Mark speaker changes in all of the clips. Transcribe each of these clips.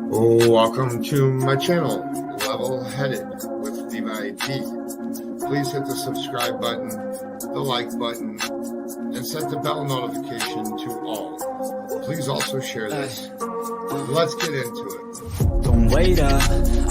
Speaker 1: Welcome to my channel, Level Headed with Levi T. Please hit the subscribe button, the like button, and set the bell notification to all. Please also share this. Let's get into it.
Speaker 2: Don't wait up,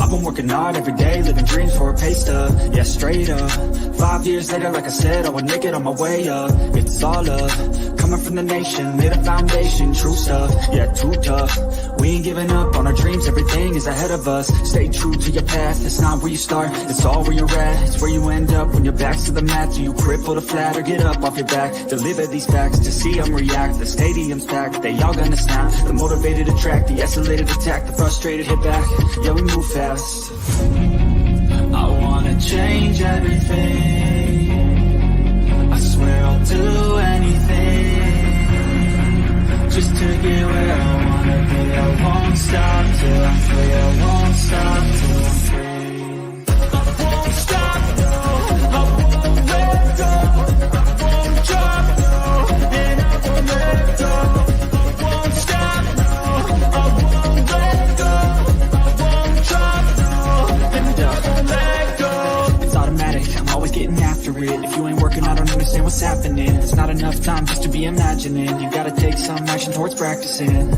Speaker 2: I've been working hard every day, living dreams for a pay stub, yeah, straight up. 5 years later, like I said, I would make it on my way up. It's all up, coming from the nation, made a foundation, true stuff, yeah, too tough. We ain't giving up on our dreams, everything is ahead of us. Stay true to your path, it's not where you start, it's all where you're at. It's where you end up when your back's to the mat. Do you cripple the flat or get up off your back? Deliver these facts to see them react. The stadium's packed, they all gonna snap. The motivated attract, the escalated attack, the frustrated hit back. Yeah, we move fast. I wanna change everything. I swear I'll do anything just to get where I wanna be. I won't stop till I'm free. I won't stop till I'm free. I won't stop, no. I won't let go. I won't drop, no. And I won't let go. I won't stop, no. I won't let go. I won't drop, no. And I won't let go. It's automatic, I'm always getting after it. If you ain't working, I don't understand what's happening. It's not enough time just to be imagining. You gotta take some action towards practicing.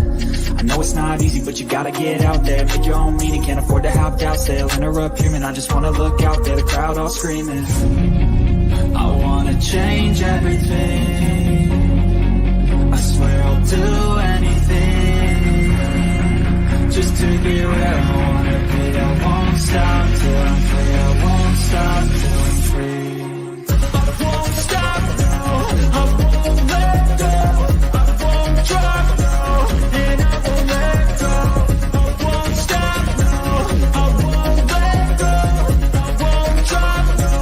Speaker 2: I know it's not easy, but you gotta get out there. Make your own meaning, can't afford to have doubts. They'll interrupt here, man, I just wanna look out there. The crowd all screaming. I wanna change everything. I swear I'll do anything just to get where I wanna be. I won't stop till I'm free. I won't stop till I'm free. I won't stop, no. I won't let go. I won't drop, no. And I won't let go. I won't stop, no. I won't let go. I won't drop, no.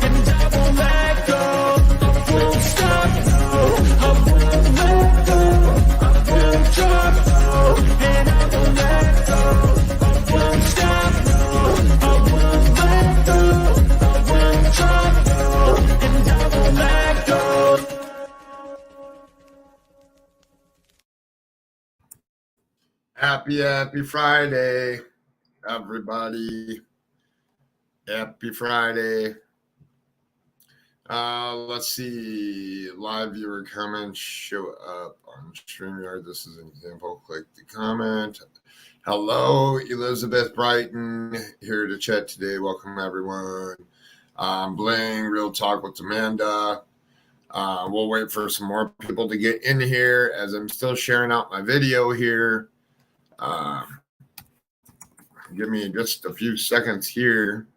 Speaker 2: And I won't let go. I won't stop, no. I won't let go. I won't drop, no. And I won't let go. I won't stop, no. I won't let go. I won't drop, no. And I won't let go.
Speaker 1: Happy Friday, everybody. Happy Friday. Let's see. Live viewer comments show up on StreamYard. This is an example. Click the comment. Hello, Elizabeth Brighton, here to chat today. Welcome, everyone. Bling, Real Talk with Amanda. We'll wait for some more people to get in here as I'm still sharing out my video here. Give me just a few seconds here.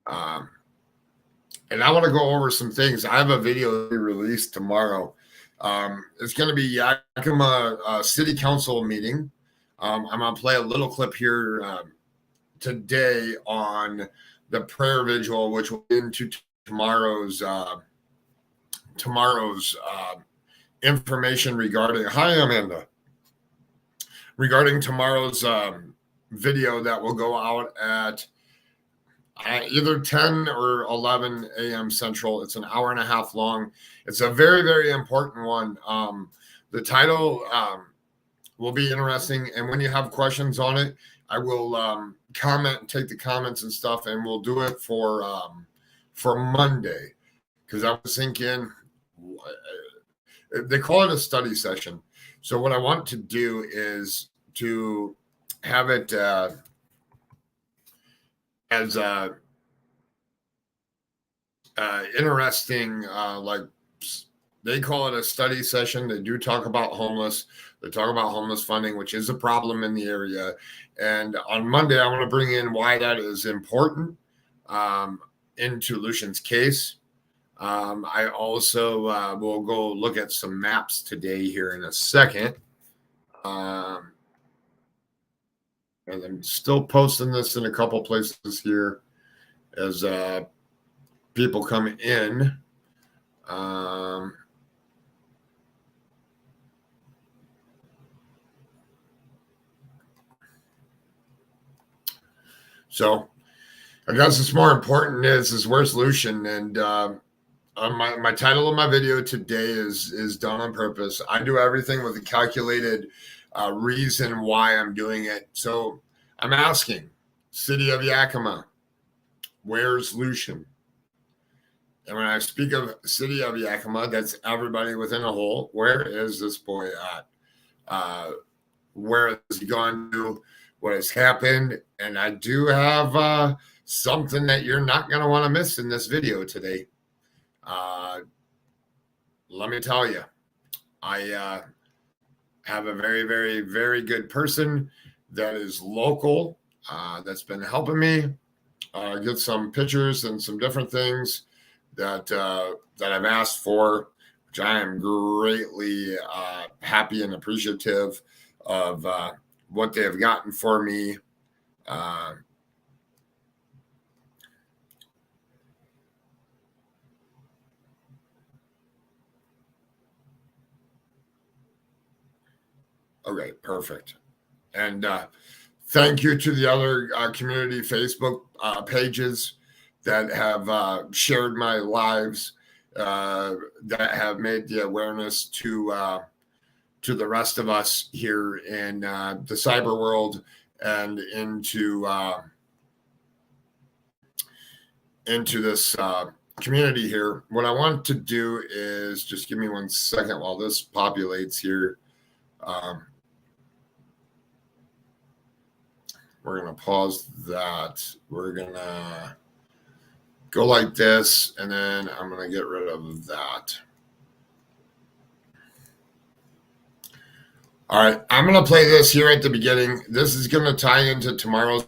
Speaker 1: And I want to go over some things. I have a video released tomorrow. It's going to be Yakima City Council meeting. I'm going to play a little clip here today on the prayer vigil, which will get into tomorrow's information regarding. Hi, Amanda. Regarding tomorrow's video that will go out at either 10 or 11 a.m. Central. It's an hour and a half long. It's a very, very important one. The title will be interesting. And when you have questions on it, I will comment and take the comments and stuff, and we'll do it for Monday. Because I was thinking, they call it a study session. So what I want to do is to have it as interesting, like they call it a study session. They do talk about homeless. They talk about homeless funding, which is a problem in the area. And on Monday, I want to bring in why that is important into Lucian's case. I also will go look at some maps today here in a second. And I'm still posting this in a couple places here as people come in. So I guess what's more important is where's Lucian? And my title of my video today is done on purpose. I do everything with a calculated reason why I'm doing it. So I'm asking, city of Yakima, where's Lucian? And when I speak of city of Yakima, that's everybody within a hole. Where is this boy at? Where has he gone to? What has happened? And I do have something that you're not going to want to miss in this video today. Let me tell you, I have a very, very, very good person that is local that's been helping me get some pictures and some different things that I've asked for, which I am greatly happy and appreciative of what they have gotten for me. Okay, perfect. And thank you to the other community Facebook pages that have shared my lives, that have made the awareness to the rest of us here in the cyber world and into this community here. What I want to do is just give me 1 second while this populates here. We're going to pause that. We're going to go like this, and then I'm going to get rid of that. All right, I'm going to play this here at the beginning. This is going to tie into tomorrow's.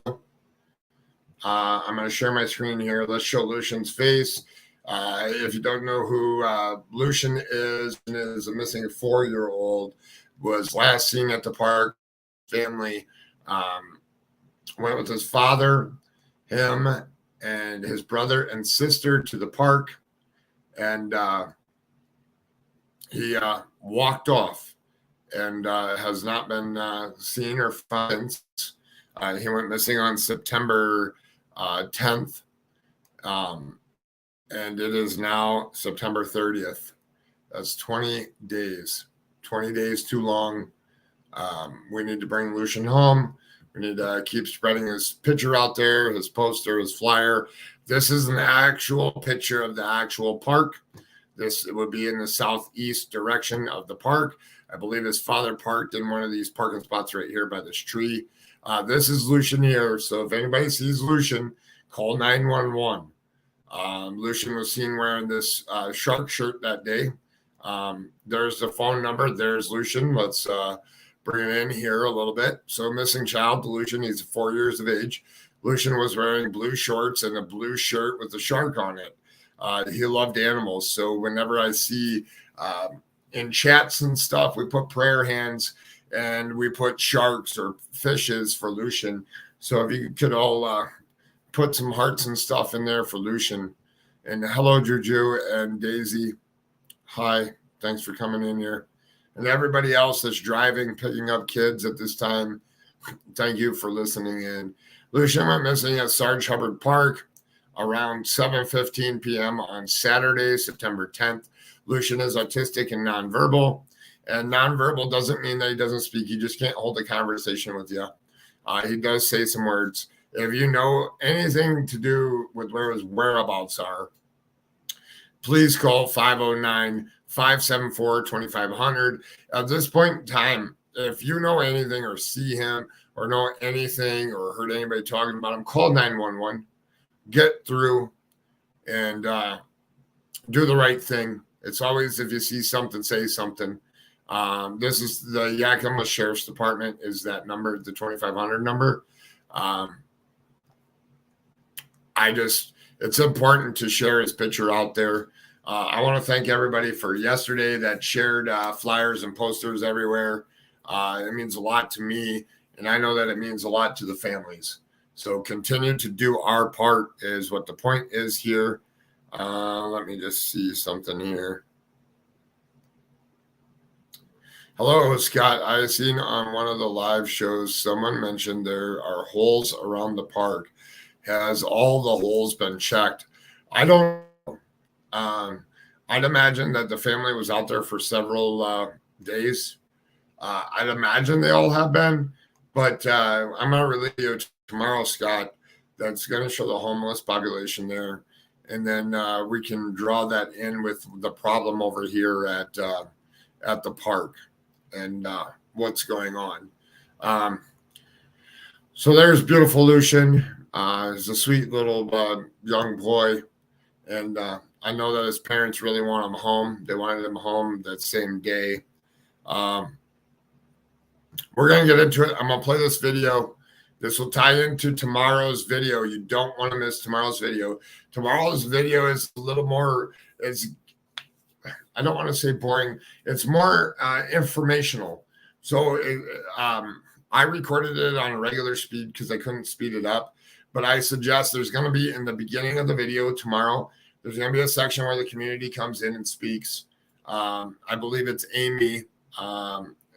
Speaker 1: I'm going to share my screen here. Let's show Lucian's face. If you don't know who Lucian is a missing 4-year-old, was last seen at the park. Family went with his father, him, and his brother and sister to the park, and he walked off and has not been seen or found since. He went missing on September 10th, and it is now September 30th. That's 20 days. 20 days too long. We need to bring Lucian home. We need to keep spreading his picture out there, his poster, his flyer. This is an actual picture of the actual park. This would be in the southeast direction of the park. I believe his father parked in one of these parking spots right here by this tree. This is Lucian here. So if anybody sees Lucian, call 911. Lucian was seen wearing this shark shirt that day. There's the phone number. There's Lucian. Let's bring it in here a little bit. So missing child, Lucian, he's 4 years of age. Lucian was wearing blue shorts and a blue shirt with a shark on it. He loved animals. So whenever I see in chats and stuff, we put prayer hands and we put sharks or fishes for Lucian. So if you could all put some hearts and stuff in there for Lucian. And hello, Juju and Daisy. Hi, thanks for coming in here. And everybody else that's driving, picking up kids at this time, thank you for listening in. Lucian went missing at Sarg Hubbard Park around 7:15 p.m. on Saturday, September 10th. Lucian is autistic and nonverbal. And nonverbal doesn't mean that he doesn't speak. He just can't hold a conversation with you. He does say some words. If you know anything to do with where his whereabouts are, please call 509-574-2500. At this point in time, if you know anything or see him or know anything or heard anybody talking about him, call 911. Get through and do the right thing. It's always, if you see something, say something. This is the Yakima Sheriff's Department is that number, the 2500 number. It's important to share his picture out there. I want to thank everybody for yesterday that shared flyers and posters everywhere. It means a lot to me, and I know that it means a lot to the families. So continue to do our part is what the point is here. Let me just see something here. Hello, Scott. I seen on one of the live shows someone mentioned there are holes around the park. Has all the holes been checked? I don't know. I'd imagine that the family was out there for several days. I'd imagine they all have been, but I'm going to relay you tomorrow, Scott, that's going to show the homeless population there. And then we can draw that in with the problem over here at the park and what's going on. So there's beautiful Lucian. He's a sweet little young boy. And I know that his parents really want him home. They wanted him home that same day. We're going to get into it. I'm going to play this video. This will tie into tomorrow's video. You don't want to miss tomorrow's video. Tomorrow's video is a little more, I don't want to say boring. It's more informational. So I recorded it on a regular speed because I couldn't speed it up. But I suggest there's going to be in the beginning of the video tomorrow, there's going to be a section where the community comes in and speaks. I believe it's Amy.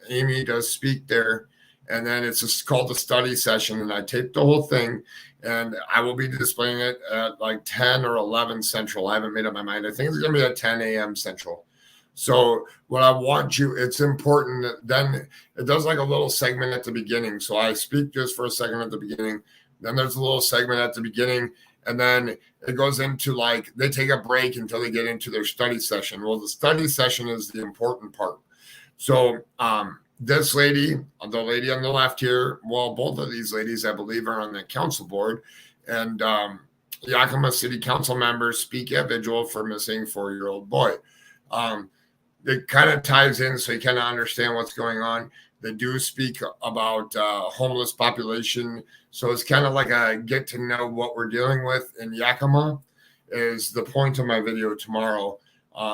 Speaker 1: Amy does speak there. And then it's just called the study session. And I taped the whole thing. And I will be displaying it at like 10 or 11 Central. I haven't made up my mind. I think it's going to be at 10 a.m. Central. So what I want you, it's important that then it does like a little segment at the beginning. So I speak just for a second at the beginning. Then there's a little segment at the beginning. And then it goes into like, they take a break until they get into their study session. Well, the study session is the important part. So this lady, the lady on the left here, well, both of these ladies, I believe, are on the council board. And Yakima City Council members speak at vigil for missing 4-year-old boy. It kind of ties in so you kind of understand what's going on. They do speak about homeless population. So it's kind of like a get to know what we're dealing with in Yakima is the point of my video tomorrow.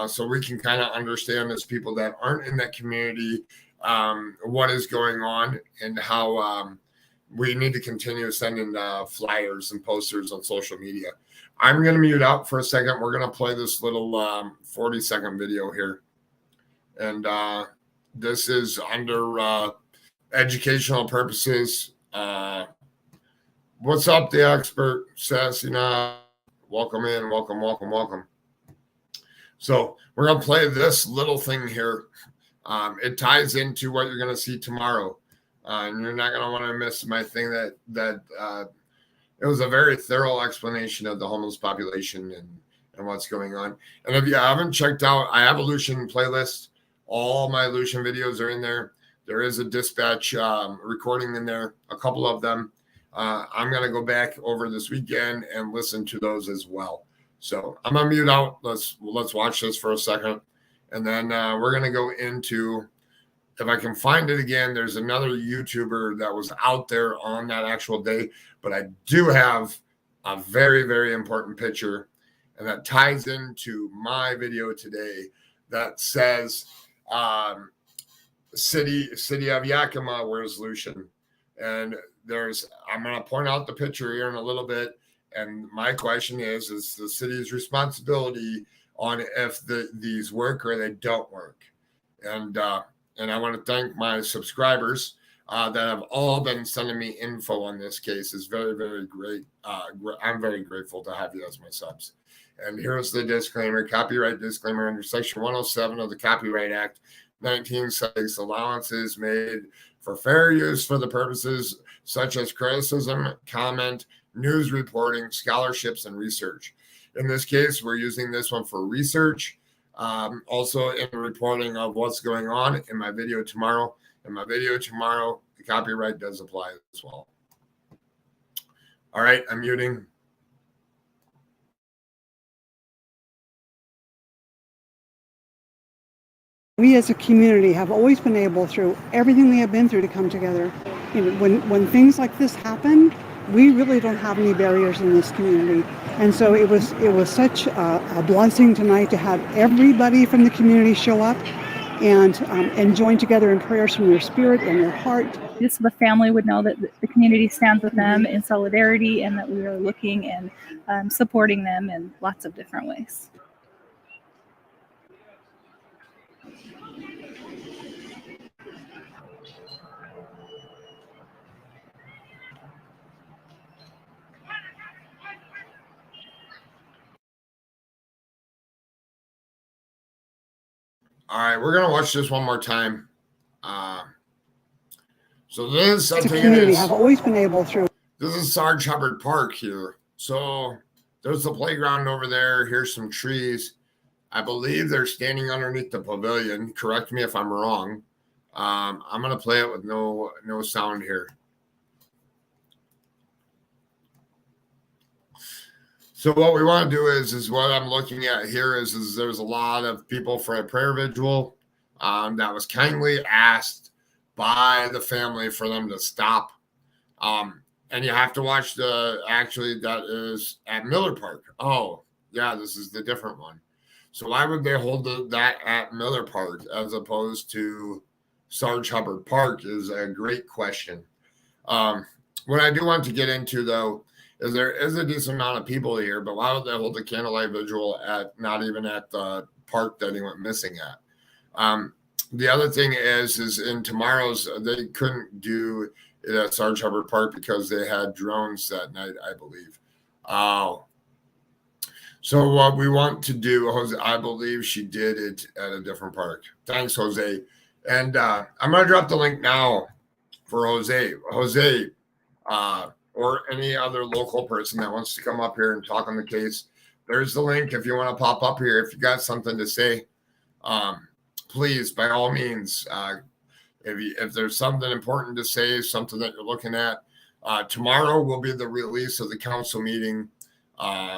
Speaker 1: So we can kind of understand as people that aren't in that community what is going on and how we need to continue sending flyers and posters on social media. I'm going to mute out for a second. We're going to play this little 40-second video here. And this is under educational purposes. What's up, the expert? Sassina, welcome in, welcome, welcome, welcome. So we're going to play this little thing here. It ties into what you're going to see tomorrow. And you're not going to want to miss my thing that it was a very thorough explanation of the homeless population and what's going on. And if you haven't checked out, I have a Lucian playlist. All my Lucian videos are in there. There is a dispatch recording in there, a couple of them. I'm going to go back over this weekend and listen to those as well. So I'm going to mute out. Let's watch this for a second. And then we're going to go into, if I can find it again, there's another YouTuber that was out there on that actual day. But I do have a very, very important picture. And that ties into my video today that says, City of Yakima, where's Lucian? And I'm going to point out the picture here in a little bit. And my question is the city's responsibility on if these work or they don't work. And I want to thank my subscribers that have all been sending me info on this case. It's very, very great. I'm very grateful to have you as my subs. And here's the disclaimer, copyright disclaimer under Section 107 of the Copyright Act, 1976, allowances made for fair use for the purposes such as criticism, comment, news reporting, scholarships, and research. In this case, we're using this one for research, also in the reporting of what's going on in my video tomorrow. In my video tomorrow, the copyright does apply as well. All right, I'm muting.
Speaker 3: We as a community have always been able, through everything we have been through, to come together. You know, when things like this happen, we really don't have any barriers in this community. And so it was such a blessing tonight to have everybody from the community show up and join together in prayers from their spirit and their heart.
Speaker 4: Just the family would know that the community stands with them in solidarity and that we are looking and supporting them in lots of different ways.
Speaker 1: All right, we're going to watch this one more time. So this, I
Speaker 3: The
Speaker 1: think it
Speaker 3: community
Speaker 1: is,
Speaker 3: have always been able through.
Speaker 1: this is Sarg Hubbard Park here. So there's the playground over there. Here's some trees. I believe they're standing underneath the pavilion. Correct me if I'm wrong. I'm going to play it with no sound here. So what we want to do is what I'm looking at here is there's a lot of people for a prayer vigil that was kindly asked by the family for them to stop. And you have to watch actually that is at Miller Park. Oh, yeah, this is the different one. So why would they hold that at Miller Park as opposed to Sarg Hubbard Park is a great question. What I do want to get into, though, is there is a decent amount of people here, but why would they hold the candlelight vigil at not even at the park that he went missing at? The other thing is in tomorrow's, they couldn't do it at Sarg Hubbard Park because they had drones that night, I believe. So what we want to do, Jose, I believe she did it at a different park. Thanks, Jose. And I'm going to drop the link now for Jose. Jose, or any other local person that wants to come up here and talk on the case. There's the link if you want to pop up here. If you got something to say, please, by all means, if there's something important to say, something that you're looking at, tomorrow will be the release of the council meeting.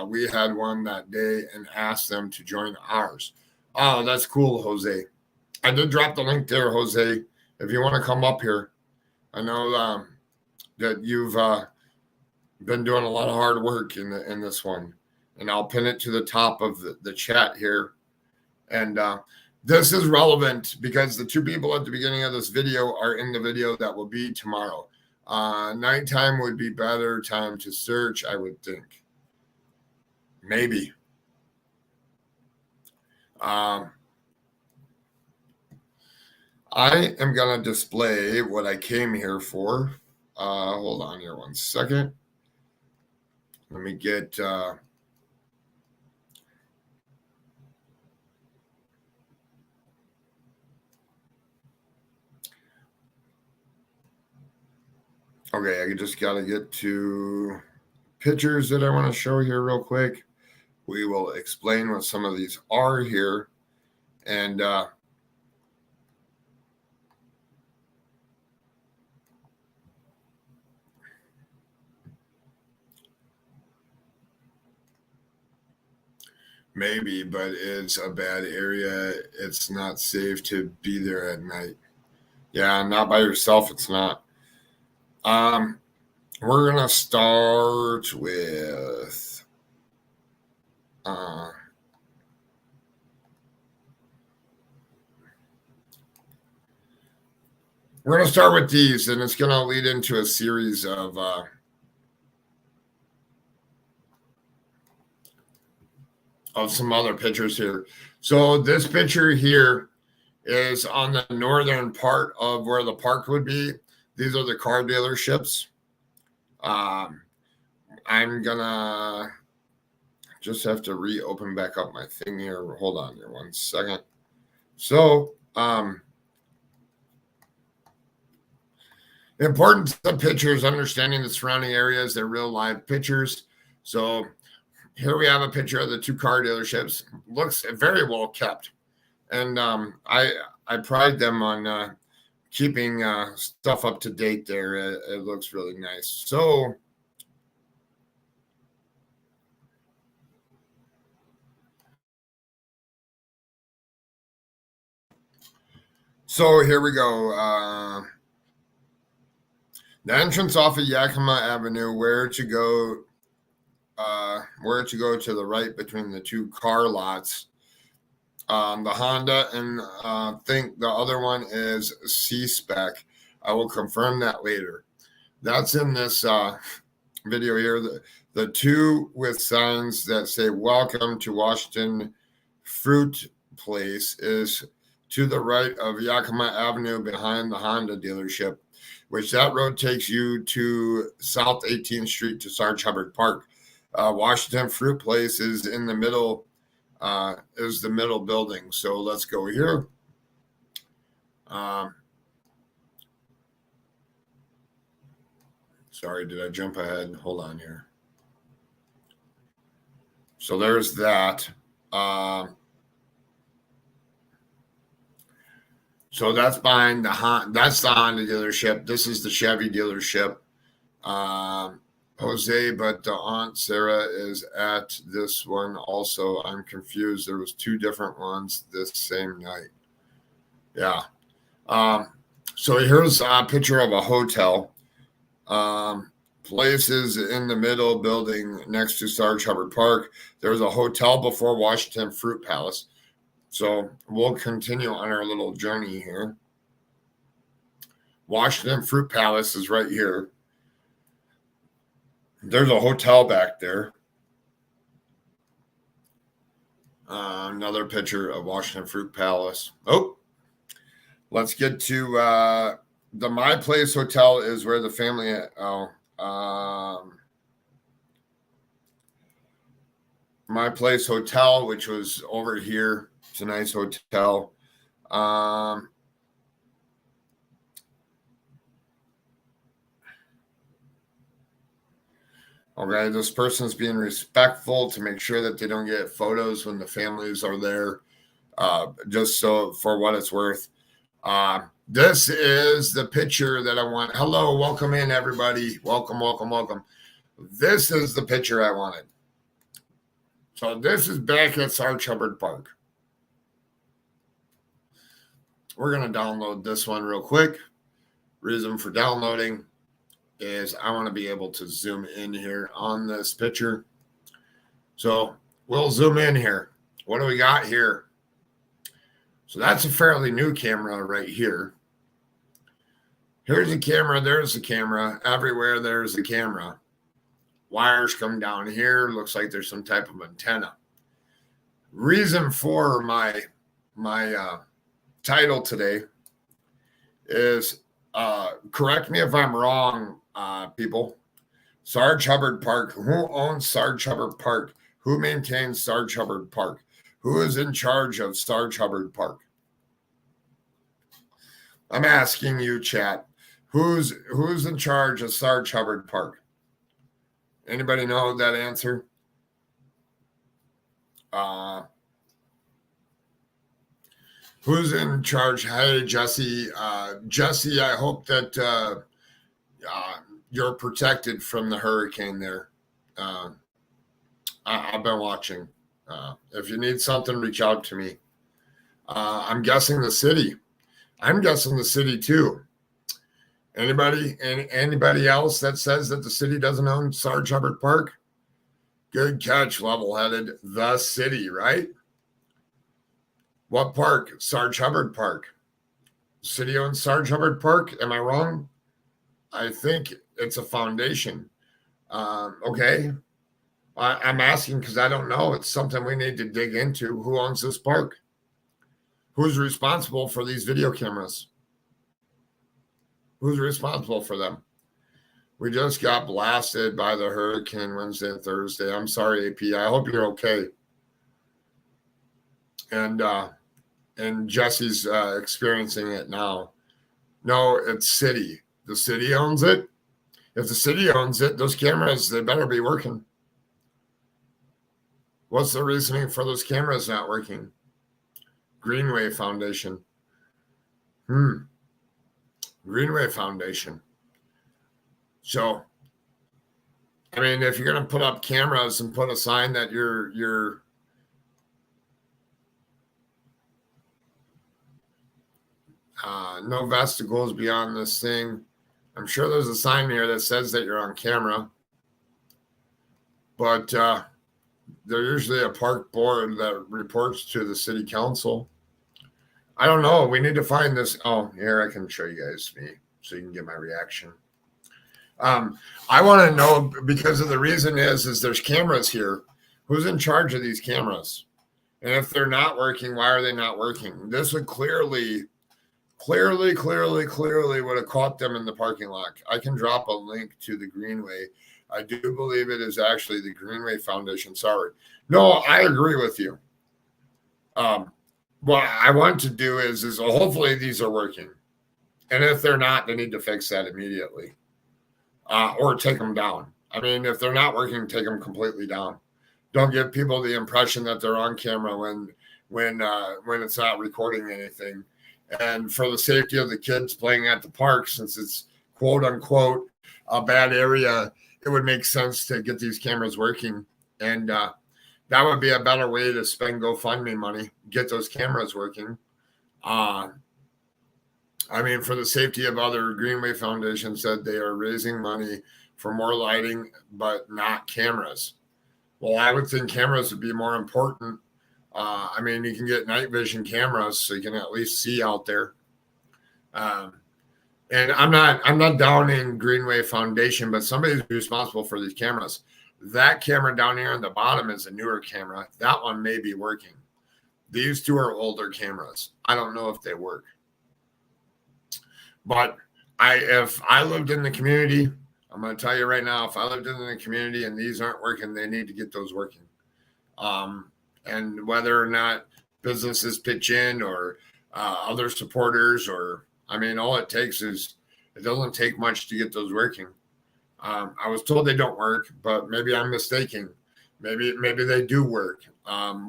Speaker 1: We had one that day and asked them to join ours. Oh, that's cool, Jose. I did drop the link there, Jose. If you want to come up here, I know that you've been doing a lot of hard work in this one, and I'll pin it to the top of the chat here. And this is relevant because the two people at the beginning of this video are in the video that will be tomorrow. Nighttime would be better time to search, I would think. Maybe. I am going to display what I came here for. Hold on here 1 second. Let me get okay, I just got to get to pictures that I want to show here real quick. We will explain what some of these are here. And maybe, but it's a bad area. It's not safe to be there at night. Yeah, not by yourself, it's not. We're going to start with we're going to start with these, and it's going to lead into a series of some other pictures here. So this picture here is on the northern part of where the park would be. These are the car dealerships. I'm gonna just have to reopen back up my thing here. Hold on here 1 second. So the importance of pictures, understanding the surrounding areas, they're real live pictures. So here we have a picture of the two car dealerships. Looks very well kept. And I pride them on keeping stuff up to date there. It looks really nice. So here we go. The entrance off of Yakima Avenue, where to go to the right between the two car lots. The Honda, and I think the other one is C-Spec. I will confirm that later. That's in this video here. The two with signs that say "Welcome to Washington Fruit Place" is to the right of Yakima Avenue behind the Honda dealership, which that road takes you to South 18th Street to Sarg Hubbard Park. Washington Fruit Place is in the middle. Is the middle building. So let's go here. Sorry, did I jump ahead? Hold on here. So there's that. So that's behind the that's the Honda dealership. This is the Chevy dealership. Jose, but Aunt Sarah is at this one also. I'm confused. There was 2 different ones this same night. Yeah. So here's a picture of a hotel. Places in the middle building next to Sarg Hubbard Park. There's a hotel before Washington Fruit Palace. So we'll continue on our little journey here. Washington Fruit Palace is right here. There's a hotel back there. Another picture of Washington Fruit Palace. Oh, let's get to the My Place Hotel is where the family. My Place Hotel, which was over here. It's a nice hotel. Okay, this person's being respectful to make sure that they don't get photos when the families are there, just so for what it's worth. This is the picture that I want. Hello, welcome in, everybody. Welcome, welcome, welcome. This is the picture I wanted. So this is back at Sarg Hubbard Park. We're going to download this one real quick. Reason for downloading is I want to be able to zoom in here on this picture. So we'll zoom in here. What do we got here? So that's a fairly new camera right here. Here's a camera. There's the camera. Everywhere there's the camera. Wires come down here. Looks like there's some type of antenna. Reason for my title today is, correct me if I'm wrong, people. Sarg Hubbard Park. Who owns Sarg Hubbard Park? Who maintains Sarg Hubbard Park? Who is in charge of Sarg Hubbard Park? I'm asking you, chat. Who's in charge of Sarg Hubbard Park? Anybody know that answer? Who's in charge? Hey, Jesse. Jesse, I hope that you're protected from the hurricane there. I've been watching. If you need something, reach out to me. I'm guessing the city. I'm guessing the city too. Anybody else that says that the city doesn't own Sarg Hubbard Park? Good catch, level-headed. The city, right? What park? Sarg Hubbard Park. City owns Sarg Hubbard Park. Am I wrong? I think it's a foundation. Okay. I'm asking because I don't know. It's something we need to dig into. Who owns this park? Who's responsible for these video cameras? Who's responsible for them? We just got blasted by the hurricane Wednesday and Thursday. I'm sorry, AP. I hope you're okay. And Jesse's experiencing it now. No, it's city. The city owns it. If the city owns it, those cameras, they better be working. What's the reasoning for those cameras not working? Greenway Foundation. Greenway Foundation. So, I mean, if you're going to put up cameras and put a sign that you're no vesticles beyond this thing. I'm sure there's a sign here that says that you're on camera. But there's usually a park board that reports to the city council. I don't know. We need to find this. Oh, here I can show you guys me so you can get my reaction. I want to know, because of the reason is there's cameras here. Who's in charge of these cameras? And if they're not working, why are they not working? This would clearly would have caught them in the parking lot. I can drop a link to the Greenway. I do believe it is actually the Greenway Foundation. Sorry. No, I agree with you. What I want to do is hopefully these are working. And if they're not, they need to fix that immediately. or take them down. I mean, if they're not working, take them completely down. Don't give people the impression that they're on camera when it's not recording anything. And for the safety of the kids playing at the park, since it's quote unquote a bad area, it would make sense to get these cameras working. And that would be a better way to spend GoFundMe money, get those cameras working. I mean, for the safety of other Greenway Foundation said they are raising money for more lighting, but not cameras. Well, I would think cameras would be more important. I mean, you can get night vision cameras so you can at least see out there. And I'm not downing Greenway Foundation, but somebody's responsible for these cameras. That camera down here on the bottom is a newer camera. That one may be working. These two are older cameras. I don't know if they work. But if I lived in the community, I'm going to tell you right now, if I lived in the community and these aren't working, they need to get those working. And whether or not businesses pitch in or other supporters, or, I mean, all it takes is, it doesn't take much to get those working. I was told they don't work, but maybe I'm mistaken. Maybe they do work.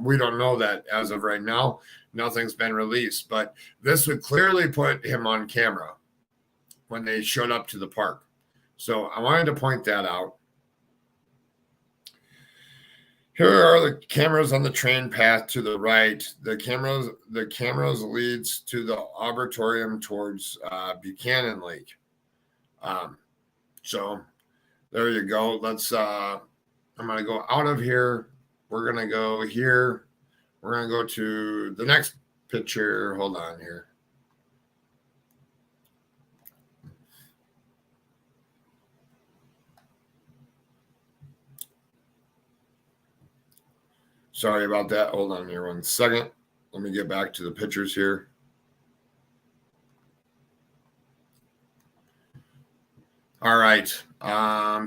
Speaker 1: We don't know that as of right now. Nothing's been released, but this would clearly put him on camera when they showed up to the park. So I wanted to point that out. Here are the cameras on the train path to the right. The cameras leads to the arboretum towards Buchanan Lake. So there you go. Let's I'm going to go out of here. We're going to go here. We're going to go to the next picture. Hold on here. Sorry about that. Hold on here 1 second. Let me get back to the pictures here. All right.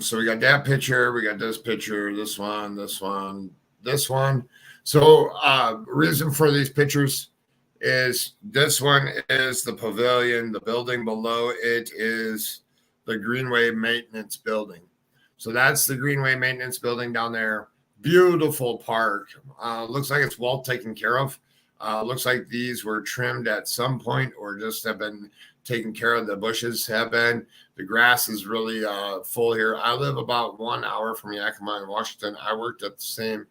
Speaker 1: So we got that picture. We got this picture, this one, this one, this one. So reason for these pictures is this one is the pavilion. The building below it is the Greenway Maintenance Building. So that's the Greenway Maintenance Building down there. Beautiful park. Looks like it's well taken care of. Looks like these were trimmed at some point or just have been taken care of. The bushes have been. The grass is really full here. I live about 1 hour from Yakima in Washington. I worked at the same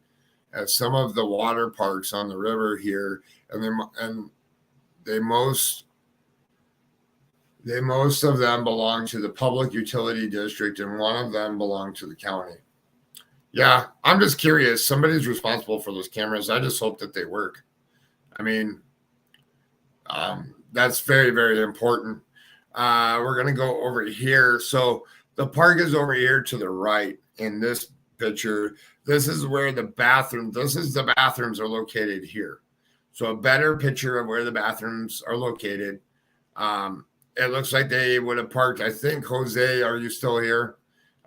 Speaker 1: as some of the water parks on the river here, and most of them belong to the public utility district, and one of them belonged to the county. Yeah, I'm just curious. Somebody's responsible for those cameras. I just hope that they work. I mean, that's very, very important. We're going to go over here. So the park is over here to the right in this picture. This is where the bathrooms are located here. So a better picture of where the bathrooms are located. It looks like they would have parked. I think, Jose, are you still here?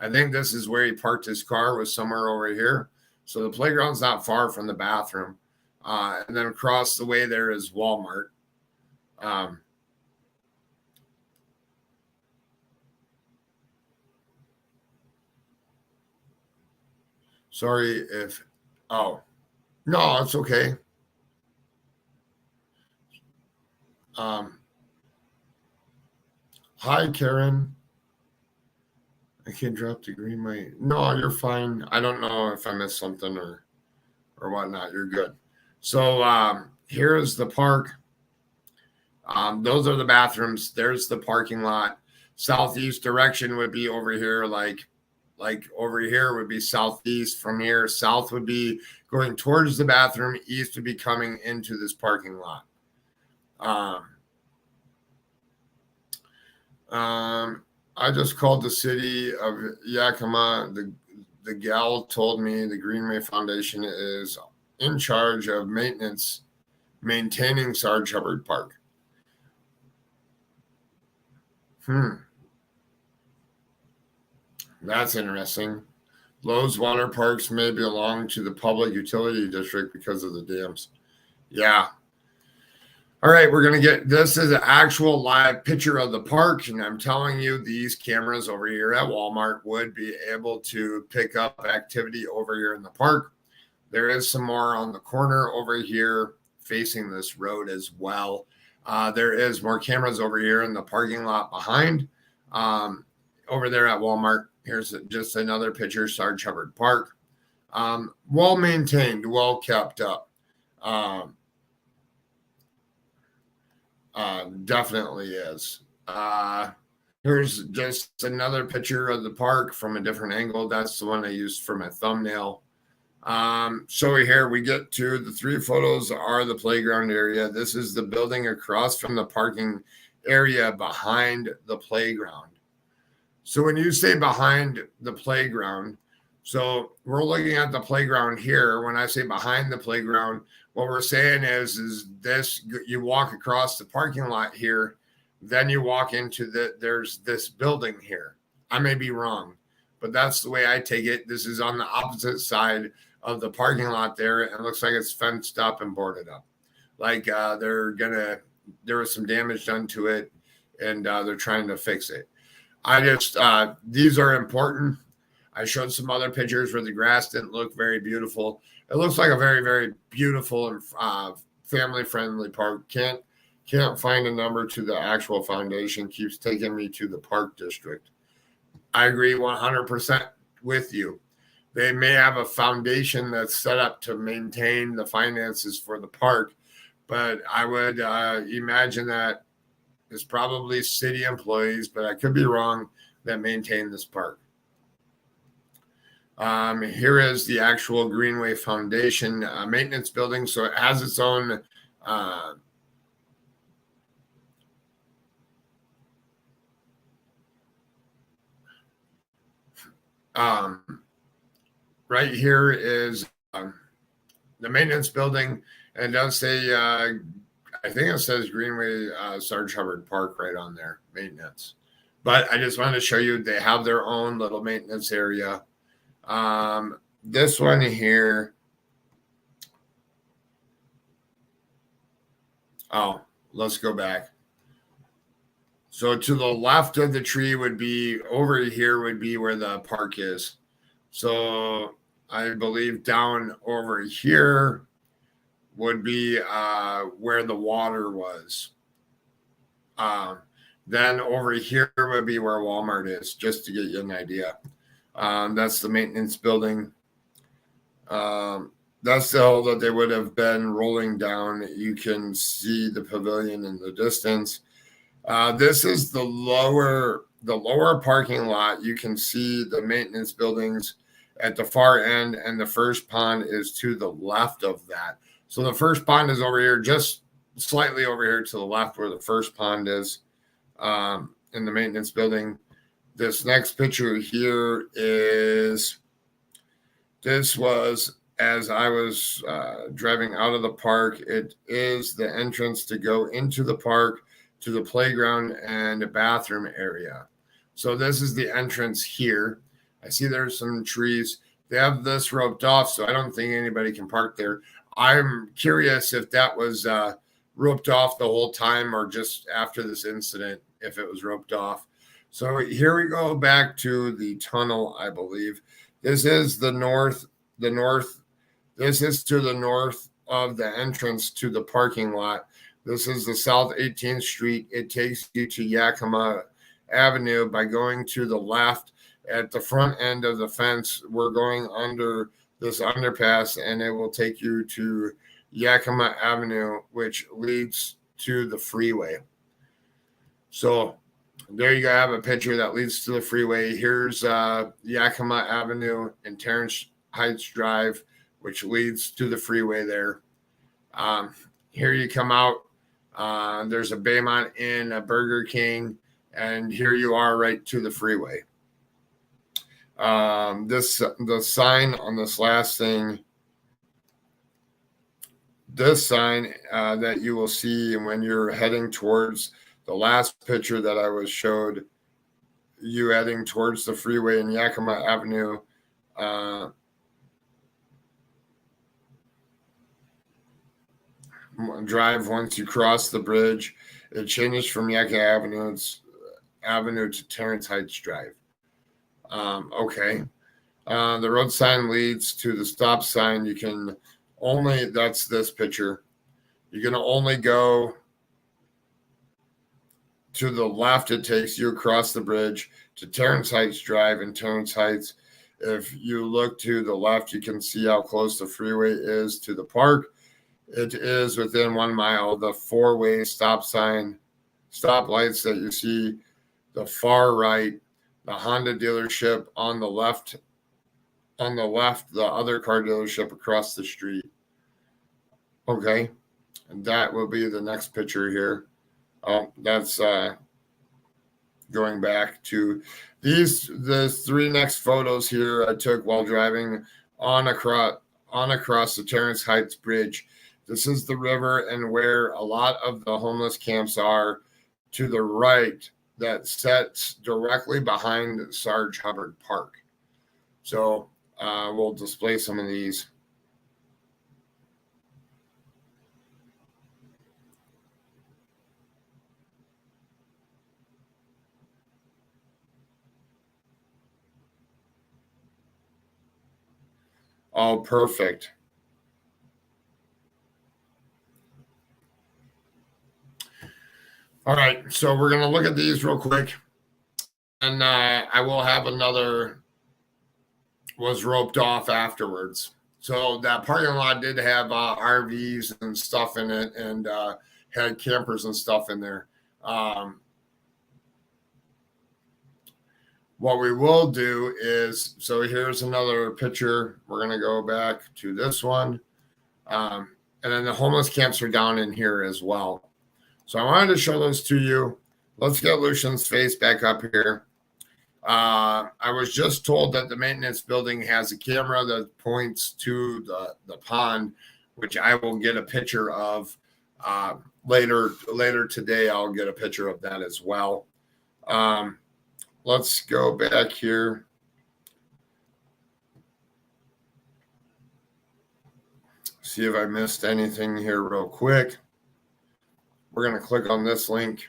Speaker 1: I think this is where he parked his car, was somewhere over here. So the playground's not far from the bathroom. And then across the way there is Walmart. Sorry if, oh, no, it's okay. Hi, Karen. I can't drop the Greenway. No, you're fine. I don't know if I missed something or whatnot. You're good. So here is the park. Those are the bathrooms. There's the parking lot. Southeast direction would be over here, like over here would be southeast from here. South would be going towards the bathroom. East would be coming into this parking lot. I just called the city of Yakima. The gal told me the Greenway Foundation is in charge of maintaining Sarg Hubbard Park. That's interesting. Lowe's water parks may belong to the public utility district because of the dams. Yeah. All right, we're going to get, this is an actual live picture of the park. And I'm telling you, these cameras over here at Walmart would be able to pick up activity over here in the park. There is some more on the corner over here facing this road as well. There is more cameras over here in the parking lot behind. Over there at Walmart, here's just another picture, Sarg Hubbard Park. Well maintained, well kept up. Definitely is. Here's just another picture of the park from a different angle. That's the one I used for my thumbnail. So here we get to the 3 photos are the playground area. This is the building across from the parking area behind the playground. So when you say behind the playground, so we're looking at the playground here. When I say behind the playground, what we're saying is this, you walk across the parking lot here, then you walk into there's this building here. I may be wrong, but that's the way I take it. This is on the opposite side of the parking lot there. It looks like it's fenced up and boarded up. Like there was some damage done to it and they're trying to fix it. These are important. I showed some other pictures where the grass didn't look very beautiful. It looks like a very, very beautiful and family-friendly park. Can't find a number to the actual foundation. Keeps taking me to the park district. I agree 100% with you. They may have a foundation that's set up to maintain the finances for the park, but I would imagine that it's probably city employees, but I could be wrong, that maintain this park. Here is the actual Greenway Foundation maintenance building. So it has its own right here is the maintenance building, and it does say I think it says Greenway Sarg Hubbard Park right on there, maintenance. But I just wanted to show you they have their own little maintenance area. This one here. Oh, let's go back. So to the left of the tree would be over here would be where the park is. So I believe down over here would be where the water was. Then over here would be where Walmart is, just to get you an idea. That's the maintenance building. That's the hill that they would have been rolling down. You can see the pavilion in the distance. This is the lower parking lot. You can see the maintenance buildings at the far end, and the first pond is to the left of that. So the first pond is over here, just slightly over here to the left where the first pond is in the maintenance building. This next picture here is, this was as I was driving out of the park. It is the entrance to go into the park, to the playground and the bathroom area. So this is the entrance here. I see there's some trees. They have this roped off, so I don't think anybody can park there. I'm curious if that was roped off the whole time or just after this incident, if it was roped off. So here we go back to the tunnel, I believe. This is the north. This is to the north of the entrance to the parking lot. This is the South 18th Street. It takes you to Yakima Avenue by going to the left. At the front end of the fence, we're going under this underpass, and it will take you to Yakima Avenue, which leads to the freeway. So there you have a picture that leads to the freeway. Here's Yakima Avenue and Terrence Heights Drive, which leads to the freeway there. Here you come out. There's a Baymont Inn, a Burger King, and here you are right to the freeway. The sign on this last thing, this sign that you will see when you're heading towards the last picture that I was showed, you heading towards the freeway in Yakima Avenue. Drive once you cross the bridge. It changes from Yakima Avenue to Terrence Heights Drive. Okay. The road sign leads to the stop sign. You can only, that's this picture. You can only go to the left. It takes you across the bridge to Terrence Heights Drive and Terrence Heights. If you look to the left, you can see how close the freeway is to the park. It is within 1 mile. The four-way stop sign, stoplights that you see, the far right, the Honda dealership on the left, the other car dealership across the street. Okay, and that will be the next picture here. That's going back to the 3 next photos here I took while driving on across the Terrence Heights Bridge. This is the river and where a lot of the homeless camps are to the right, that sets directly behind Sarg Hubbard Park. So we'll display some of these. Oh, perfect. All right, so we're going to look at these real quick. And I will have another was roped off afterwards. So that parking lot did have RVs and stuff in it, and had campers and stuff in there. What we will do is, so here's another picture. We're going to go back to this one. And then the homeless camps are down in here as well. So I wanted to show those to you. Let's get Lucian's face back up here. I was just told that the maintenance building has a camera that points to the pond, which I will get a picture of later today. I'll get a picture of that as well. Let's go back here. See if I missed anything here real quick. We're going to click on this link.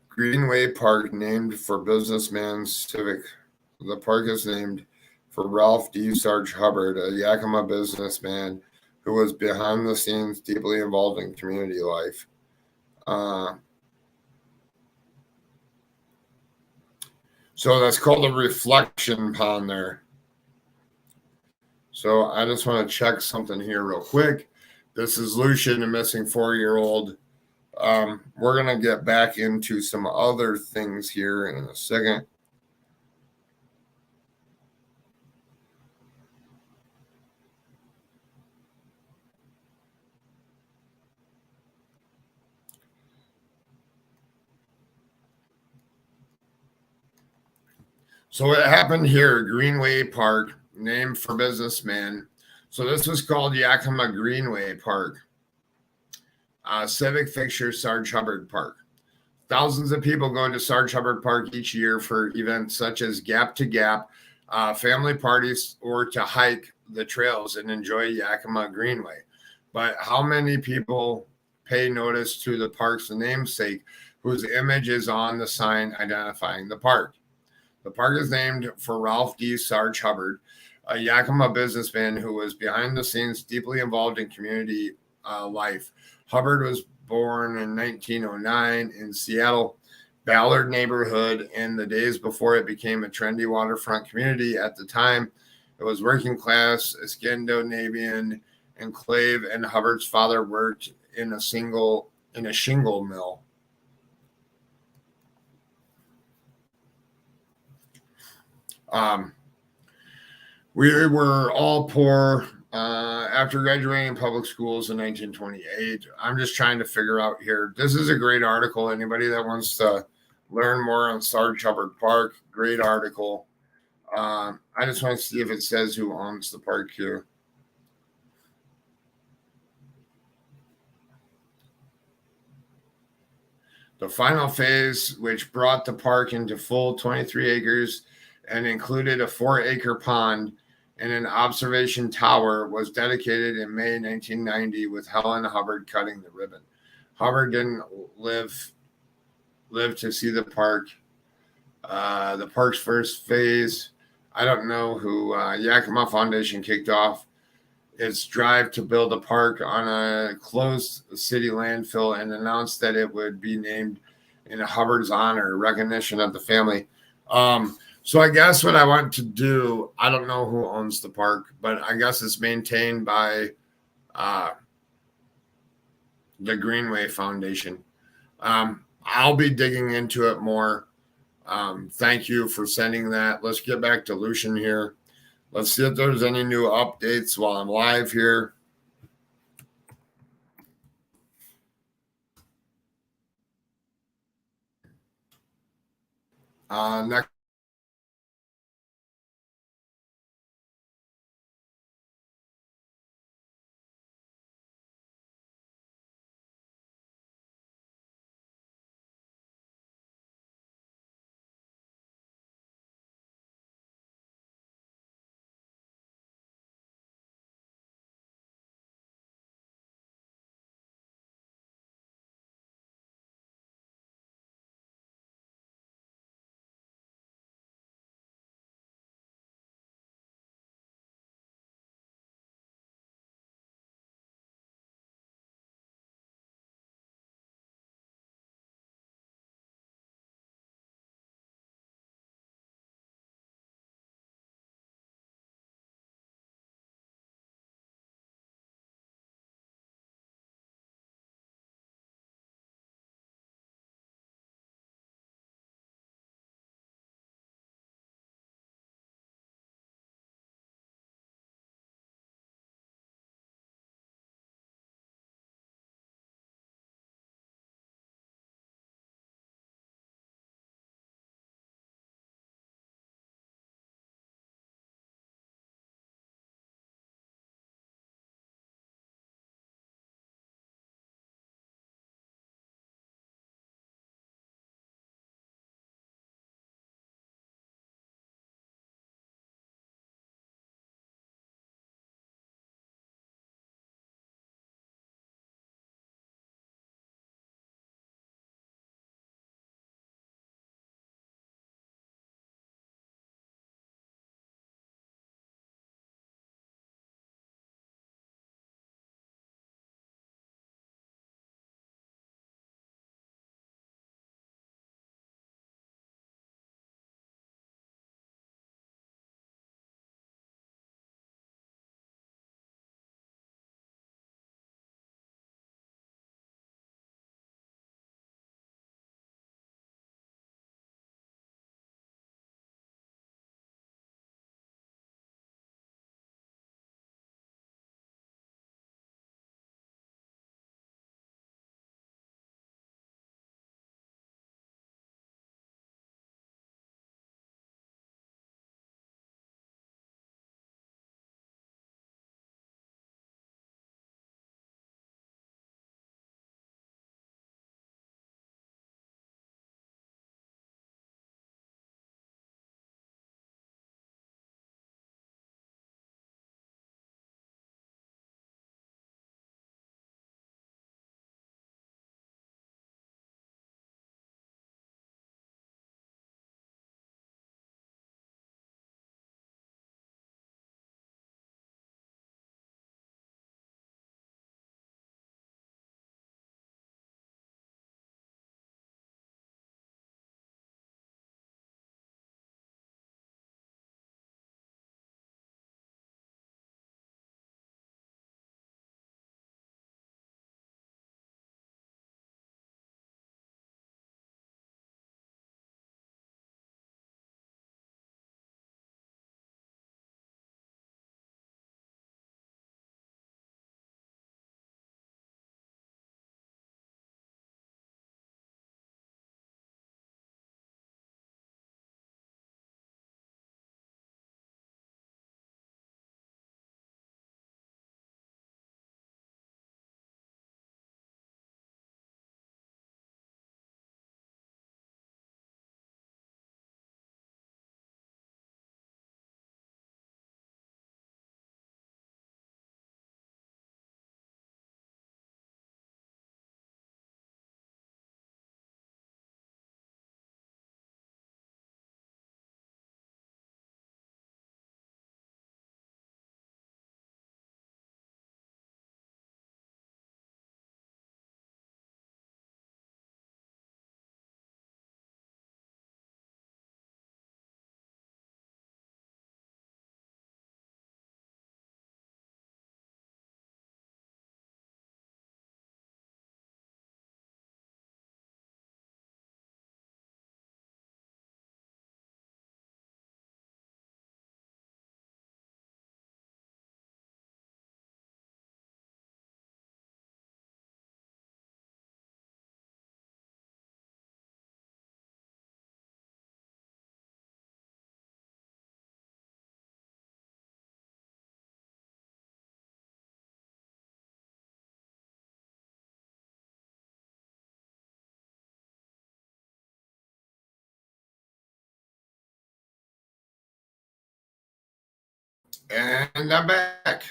Speaker 1: Greenway Park, named for businessman Civic. The park is named for Ralph D. Sarg Hubbard, a Yakima businessman who was behind the scenes deeply involved in community life. So that's called a reflection pond there. So I just want to check something here real quick. This is Lucian, a missing 4-year-old. We're going to get back into some other things here in a second. So what happened here, Greenway Park, named for businessman. So this was called Yakima Greenway Park. Civic fixture, Sarg Hubbard Park. Thousands of people go to Sarg Hubbard Park each year for events such as Gap to Gap, family parties, or to hike the trails and enjoy Yakima Greenway. But how many people pay notice to the park's namesake, whose image is on the sign identifying the park? The park is named for Ralph D. Sarg Hubbard, a Yakima businessman who was behind the scenes deeply involved in community life. Hubbard was born in 1909 in Seattle, Ballard neighborhood in the days before it became a trendy waterfront community. At the time, it was working class, a Scandinavian enclave, and Hubbard's father worked in a shingle mill. We were all poor after graduating public schools in 1928. I'm just trying to figure out here. This is a great article. Anybody that wants to learn more on Sarg Hubbard Park, great article. I just want to see if it says who owns the park here. The final phase, which brought the park into full 23 acres and included a 4-acre pond and an observation tower, was dedicated in May 1990 with Helen Hubbard cutting the ribbon. Hubbard didn't live to see the park. The park's first phase, I don't know who Yakima Foundation kicked off its drive to build a park on a closed city landfill and announced that it would be named in Hubbard's honor, recognition of the family. So I guess what I want to do, I don't know who owns the park, but I guess it's maintained by the Greenway Foundation. I'll be digging into it more. Thank you for sending that. Let's get back to Lucian here. Let's see if there's any new updates while I'm live here. Next. And I'm back.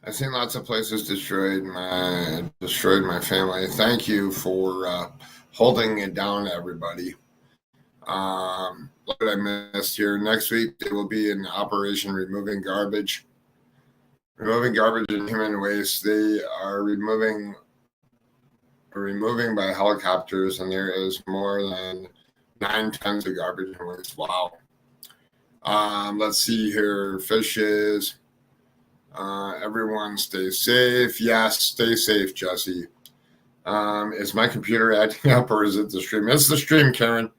Speaker 1: I've seen lots of places destroyed my family. Thank you for holding it down, everybody. What I missed here. Next week they will be in Operation Removing Garbage. Removing garbage and human waste. They are removing by helicopters, and there is more than 9 tons of garbage and waste. Wow. Let's see here. Fishes. Everyone stay safe. Yes, stay safe, Jesse. Is my computer acting up, or is it the stream? It's the stream, Karen.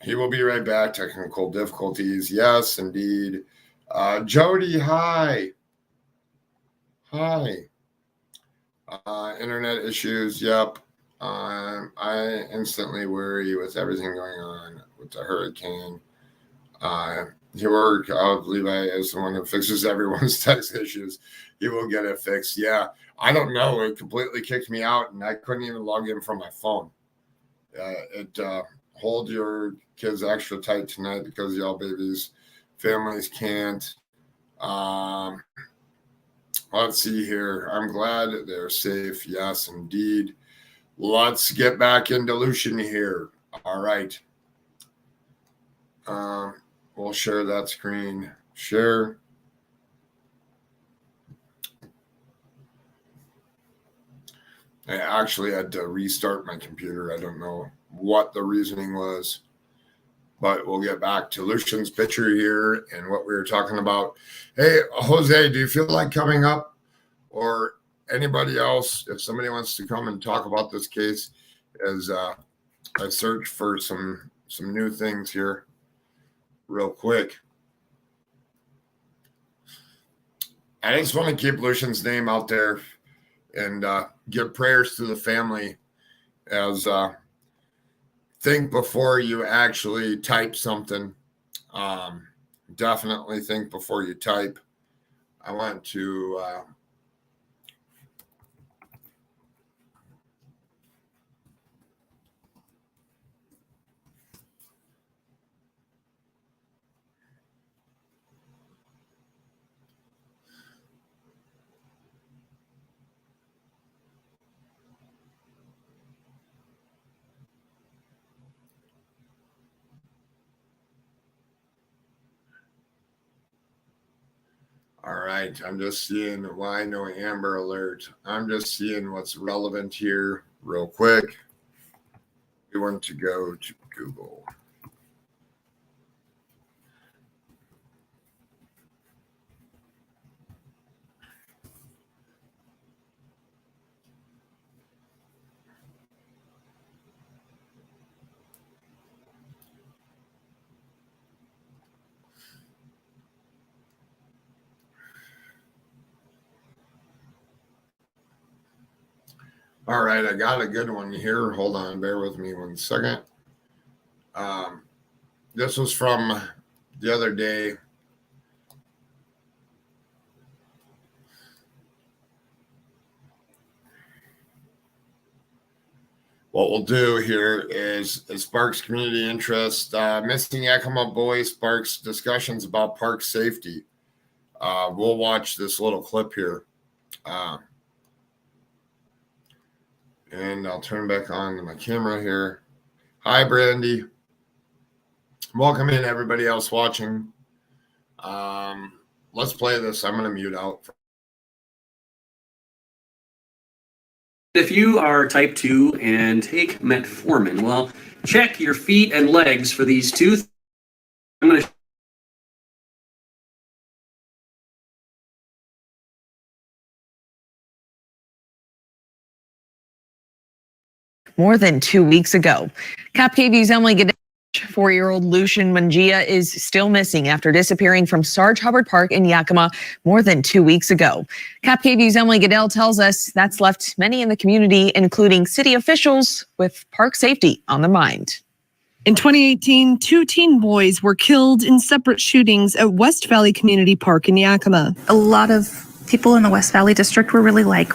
Speaker 1: He will be right back. Technical difficulties. Yes, indeed. Jody, hi. Hi. Internet issues. Yep. I instantly worry with everything going on with the hurricane. Levi is the one who fixes everyone's text issues. He will get it fixed. Yeah. I don't know. It completely kicked me out, and I couldn't even log in from my phone. Hold your kids extra tight tonight because y'all babies, families can't. Let's see here. I'm glad they're safe. Yes, indeed. Let's get back into Lucian here. All right. We'll share that screen. Share. I actually had to restart my computer. I don't know what the reasoning was, but we'll get back to Lucian's picture here and what we were talking about. Hey, Jose, do you feel like coming up, or anybody else, if somebody wants to come and talk about this case, as I search for some new things here real quick. I just want to keep Lucian's name out there and give prayers to the family as think before you actually type something. Definitely think before you type. I want to all right, I'm just seeing why no Amber Alert. I'm just seeing what's relevant here real quick. We want to go to Google. All right, I got a good one here. Hold on, bear with me 1 second. This was from the other day. What we'll do here is it sparks community interest. Missing Yakima boy sparks discussions about park safety. We'll watch this little clip here. And I'll turn back on to my camera here. Hi, Brandy. Welcome in, everybody else watching. Let's play this. I'm going to mute out.
Speaker 5: If you are type 2 and take metformin, well, check your feet and legs for these two. I'm going to
Speaker 6: more than 2 weeks ago. Cap KVU's Emily Goodell, 4-year-old Lucian Munguia is still missing after disappearing from Sarg Hubbard Park in Yakima more than 2 weeks ago. Cap KVU's Emily Goodell tells us that's left many in the community, including city officials, with park safety on their mind.
Speaker 7: In 2018, 2 teen boys were killed in separate shootings at West Valley Community Park in Yakima.
Speaker 8: A lot of
Speaker 4: People in the West Valley District were really like,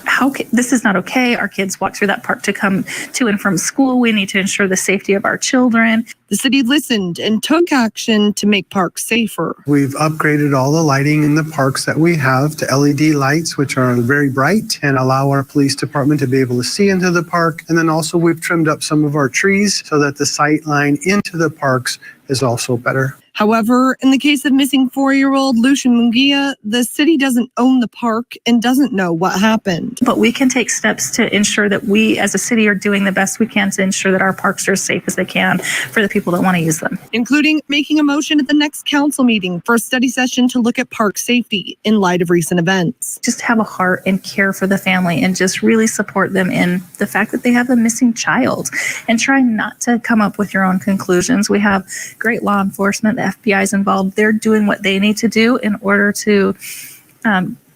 Speaker 4: this is not okay. Our kids walk through that park to come to and from school. We need to ensure the safety of our children.
Speaker 7: The city listened and took action to make parks safer.
Speaker 8: We've upgraded all the lighting in the parks that we have to LED lights, which are very bright and allow our police department to be able to see into the park. And then also we've trimmed up some of our trees so that the sight line into the parks is also better.
Speaker 7: However, in the case of missing 4-year-old Lucian Munguia, the city doesn't own the park and doesn't know what happened.
Speaker 4: But we can take steps to ensure that we as a city are doing the best we can to ensure that our parks are as safe as they can for the people that want to use them.
Speaker 7: Including making a motion at the next council meeting for a study session to look at park safety in light of recent events.
Speaker 4: Just have a heart and care for the family and just really support them in the fact that they have a missing child, and try not to come up with your own conclusions. We have great law enforcement. The FBI is involved. They're doing what they need to do in order to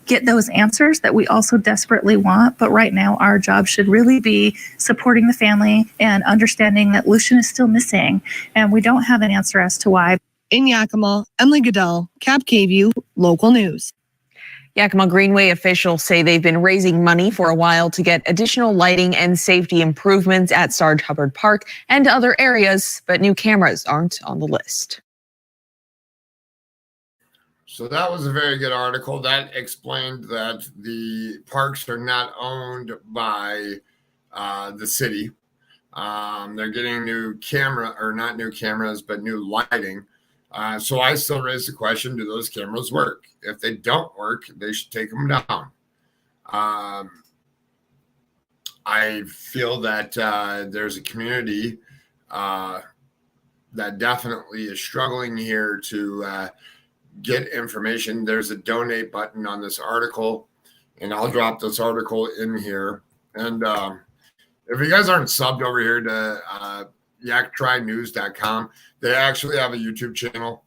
Speaker 4: get those answers that we also desperately want. But right now, our job should really be supporting the family and understanding that Lucian is still missing, and we don't have an answer as to why.
Speaker 7: In Yakima, Emily Goodell, Cap KVU, local news.
Speaker 6: Yakima Greenway officials say they've been raising money for a while to get additional lighting and safety improvements at Sarg Hubbard Park and other areas, but new cameras aren't on the list.
Speaker 1: So that was a very good article that explained that the parks are not owned by the city. They're getting new not new cameras, but new lighting. So I still raise the question, do those cameras work? If they don't work, they should take them down. I feel that there's a community that definitely is struggling here to get information. There's a donate button on this article, and I'll drop this article in here. And if you guys aren't subbed over here to yaktrynews.com, they actually have a YouTube channel.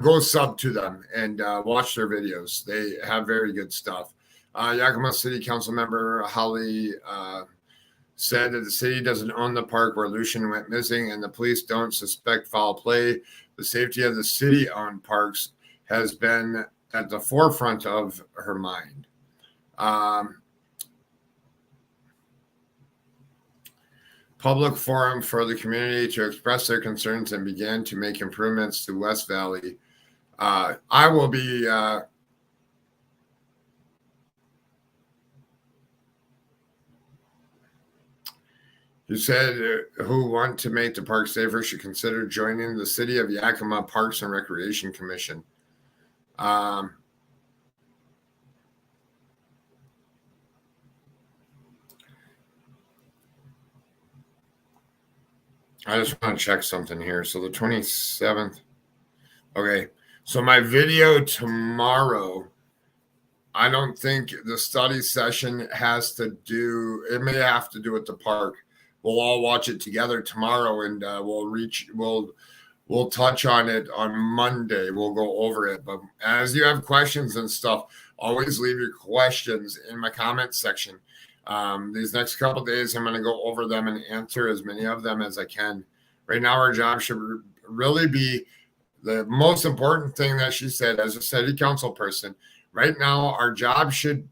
Speaker 1: Go sub to them and watch their videos. They have very good stuff. Yakima City Council member Holly said that the city doesn't own the park where Lucian went missing, and the police don't suspect foul play. The safety of the city-owned parks has been at the forefront of her mind. Public forum for the community to express their concerns and begin to make improvements to West Valley. I will be you said who want to make the park safer should consider joining the City of Yakima Parks and Recreation Commission. I just want to check something here. So the 27th. Okay. So my video tomorrow, I don't think the study session has to do, it may have to do with the park. We'll all watch it together tomorrow, and we'll touch on it on Monday. We'll go over it. But as you have questions and stuff, always leave your questions in my comment section. These next couple of days, I'm going to go over them and answer as many of them as I can. Right now, our job should really be the most important thing that she said as a city council person. Right now, our job should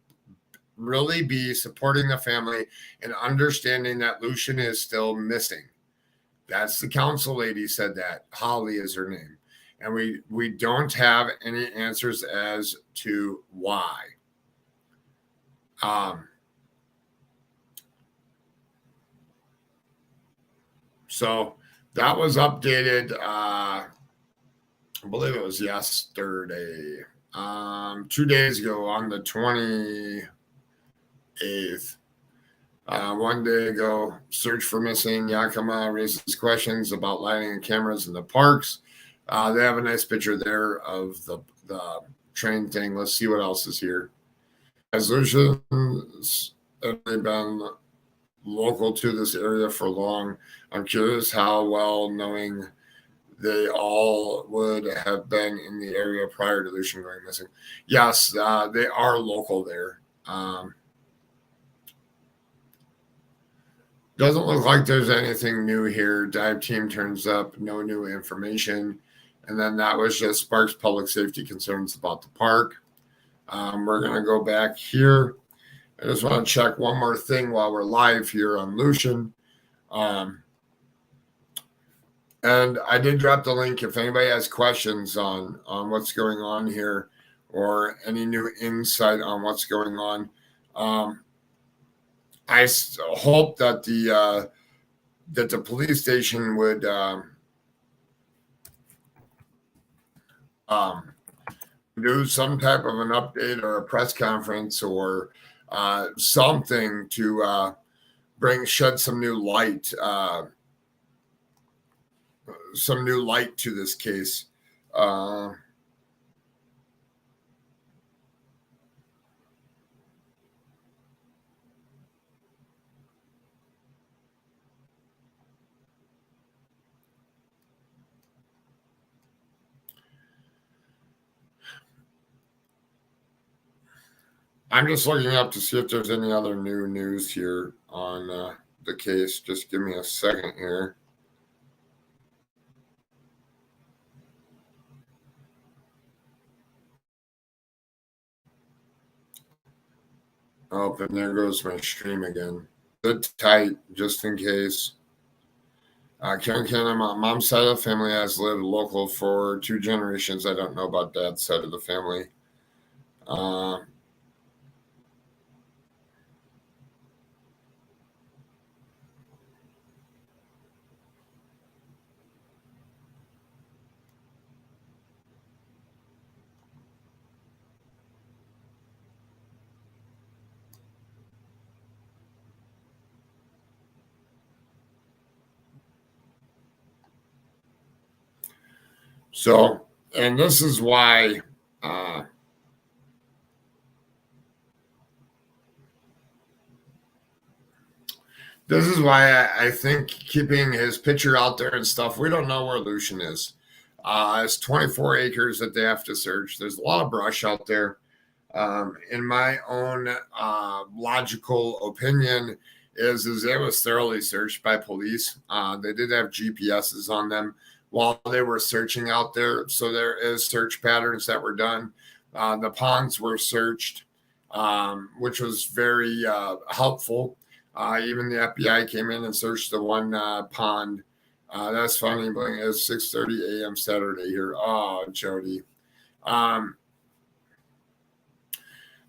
Speaker 1: really be supporting the family and understanding that Lucian is still missing. That's the council lady said that. Holly is her name. And we don't have any answers as to why. So that was updated, I believe it was yesterday, 2 days ago on the 28th. 1 day ago, search for missing. Yakima raises questions about lighting and cameras in the parks. They have a nice picture there of the train thing. Let's see what else is here. Has Lucian been local to this area for long? I'm curious how well knowing they all would have been in the area prior to Lucian going missing. Yes, they are local there. Doesn't look like there's anything new here. Dive team turns up, no new information. And then that was just sparks public safety concerns about the park. We're going to go back here. I just want to check one more thing while we're live here on Lucian. And I did drop the link if anybody has questions on what's going on here or any new insight on what's going on. I hope that the police station would do some type of an update or a press conference or something to shed some new light to this case. I'm just looking up to see if there's any other new news here on the case. Just give me a second here. Oh, and there goes my stream again. Sit tight, just in case. Karen, my mom's side of the family has lived local for 2 generations. I don't know about dad's side of the family. So, and this is why I think keeping his picture out there and stuff, we don't know where Lucian is. It's 24 acres that they have to search. There's a lot of brush out there. In my own logical opinion, is it was thoroughly searched by police. They did have GPSs on them while they were searching out there. So there is search patterns that were done. The ponds were searched, which was very helpful. Even the FBI came in and searched the one pond. That's funny, but it's 6:30 a.m. Saturday here. Oh, Jody.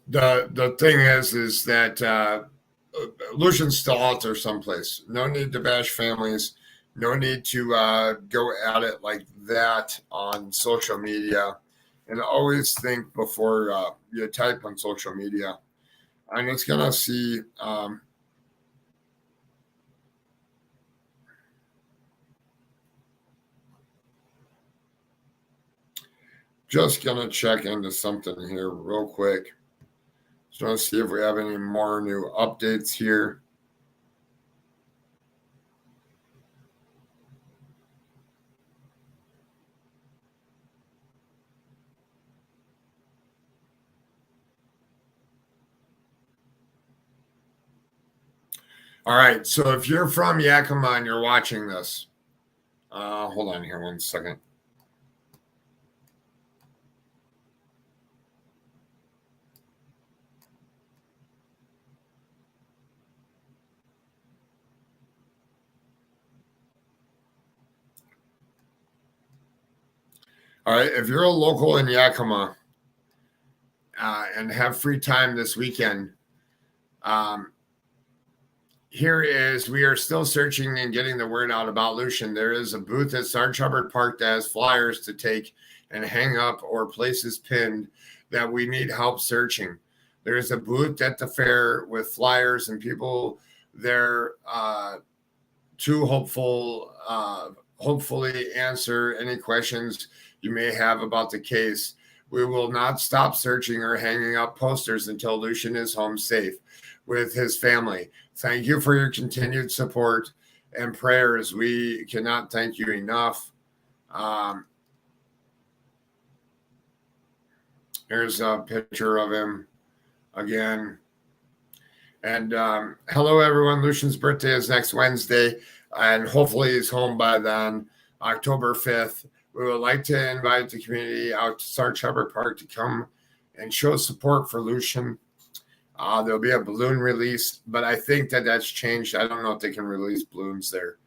Speaker 1: The thing is that Lucian's still out there someplace. No need to bash families. No need to go at it like that on social media. And always think before you type on social media. I'm just going to see. Just going to check into something here real quick. Just want to see if we have any more new updates here. All right, so if you're from Yakima and you're watching this, hold on here one second. All right, if you're a local in Yakima and have free time this weekend, we are still searching and getting the word out about Lucian. There is a booth at Sarg Hubbard Park that has flyers to take and hang up or places pinned that we need help searching. There is a booth at the fair with flyers and people there to hopefully answer any questions you may have about the case. We will not stop searching or hanging up posters until Lucian is home safe with his family. Thank you for your continued support and prayers. We cannot thank you enough. Here's a picture of him again. And hello, everyone. Lucian's birthday is next Wednesday, and hopefully he's home by then, October 5th. We would like to invite the community out to Sarg Hubbard Park to come and show support for Lucian. There'll be a balloon release, but I think that that's changed. I don't know if they can release balloons there.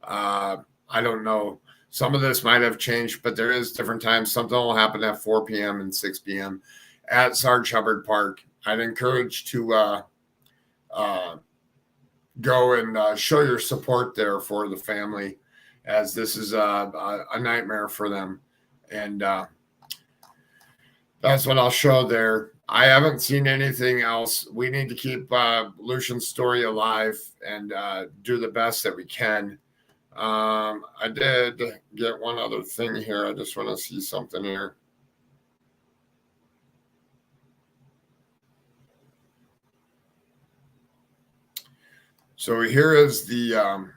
Speaker 1: I don't know. Some of this might have changed, but there is different times. Something will happen at 4 p.m. and 6 p.m. at Sarg Hubbard Park. I'd encourage to go and show your support there for the family, as this is a nightmare for them. And that's what I'll show there. I haven't seen anything else. We need to keep Lucian's story alive and do the best that we can. I did get one other thing here. I just want to see something here. So here is the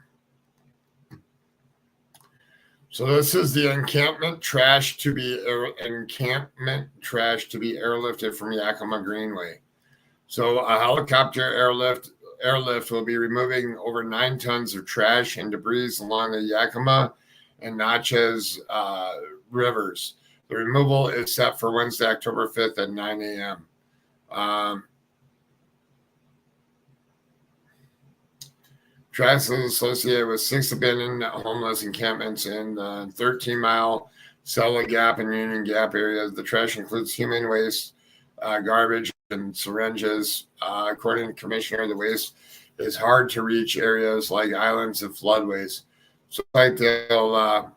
Speaker 1: so this is the encampment trash to be airlifted from Yakima Greenway. So a helicopter airlift will be removing over 9 tons of trash and debris along the Yakima and Natchez rivers. The removal is set for Wednesday, October 5th at 9 a.m. Trash is associated with 6 abandoned homeless encampments in the 13-mile Sella Gap and Union Gap areas. The trash includes human waste, garbage, and syringes. According to Commissioner, the waste is hard to reach areas like islands and floodways. So they'll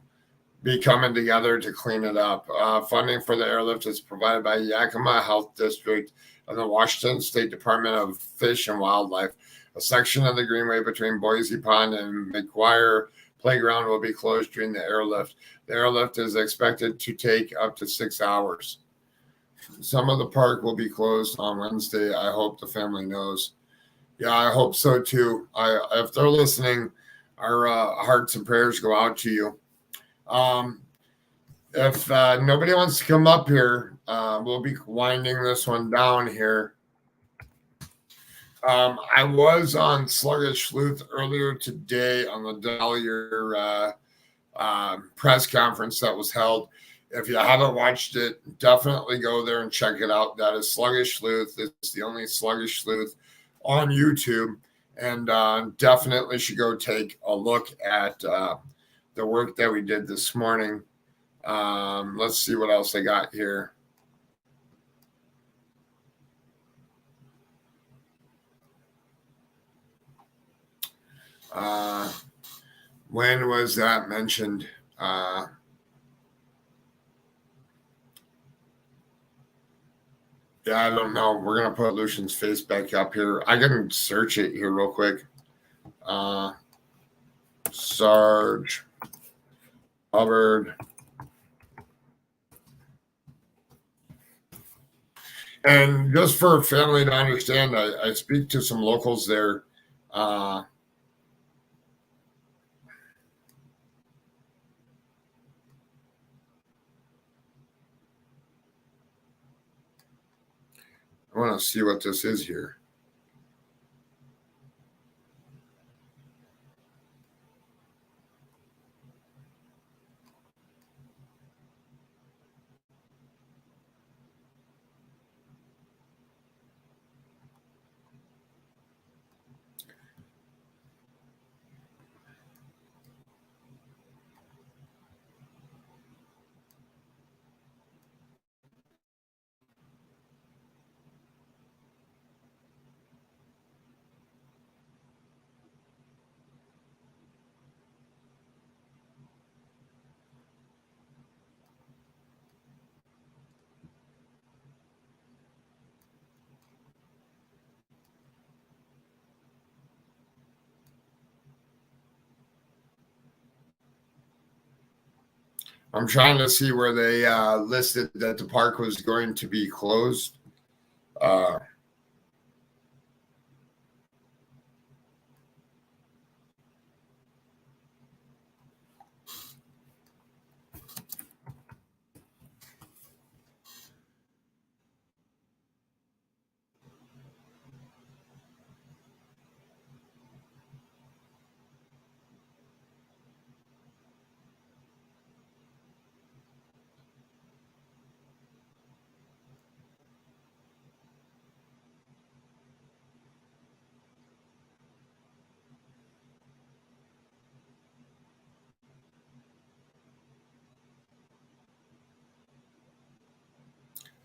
Speaker 1: be coming together to clean it up. Funding for the airlift is provided by Yakima Health District and the Washington State Department of Fish and Wildlife. A section of the greenway between Boise Pond and McGuire Playground will be closed during the airlift. The airlift is expected to take up to 6 hours. Some of the park will be closed on Wednesday. I hope the family knows. Yeah, I hope so too. If they're listening, our hearts and prayers go out to you. If nobody wants to come up here, we'll be winding this one down here. I was on Sluggish Sleuth earlier today on the Dahlia press conference that was held. If you haven't watched it, definitely go there and check it out. That is Sluggish Sleuth. It's the only Sluggish Sleuth on YouTube, and definitely should go take a look at the work that we did this morning. Let's see what else I got here. When was that mentioned? Yeah, I don't know. We're going to put Lucian's face back up here. I can search it here real quick. Sarg Hubbard. And just for a family to understand, I speak to some locals there. I want to see what this is here. I'm trying to see where they listed that the park was going to be closed.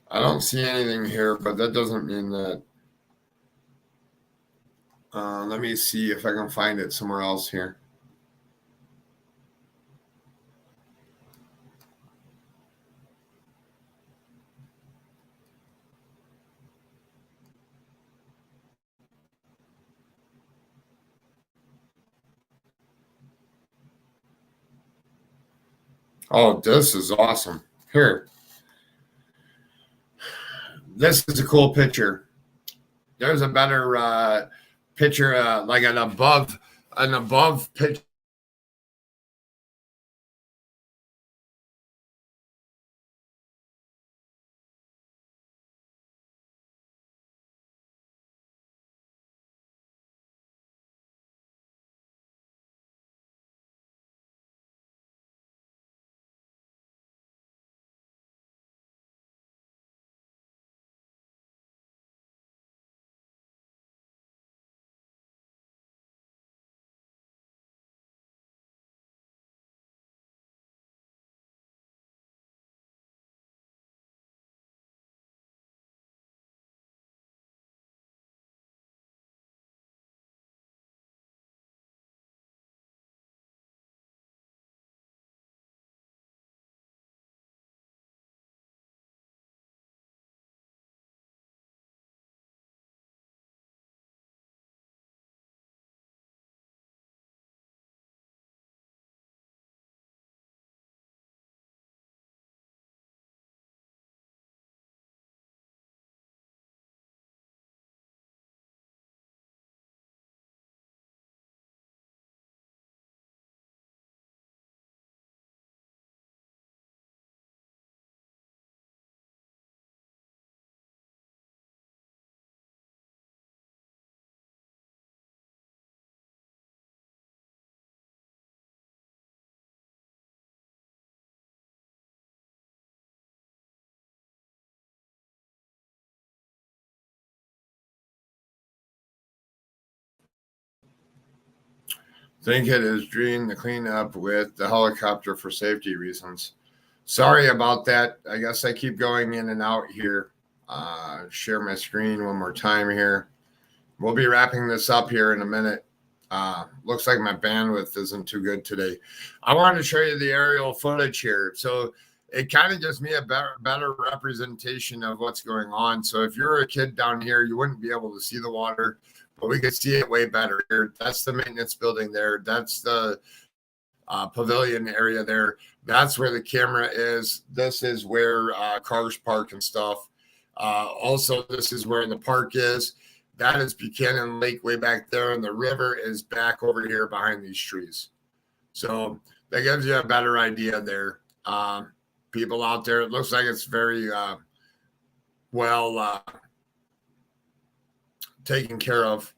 Speaker 1: I don't see anything here, but that doesn't mean that. Let me see if I can find it somewhere else here. Oh, this is awesome. Here. This is a cool picture. There's a better picture, like an above picture. Think it is doing the cleanup with the helicopter for safety reasons. Sorry about that. I guess I keep going in and out here. Share my screen one more time here. We'll be wrapping this up here in a minute. Looks like my bandwidth isn't too good today. I wanted to show you the aerial footage here. So it kind of gives me a better representation of what's going on. So if you're a kid down here, you wouldn't be able to see the water, but we could see it way better here. That's the maintenance building there. That's the pavilion area there. That's where the camera is. This is where cars park and stuff. Also, this is where the park is. That is Buchanan Lake way back there, and the river is back over here behind these trees. So that gives you a better idea there. People out there, it looks like it's very well taken care of.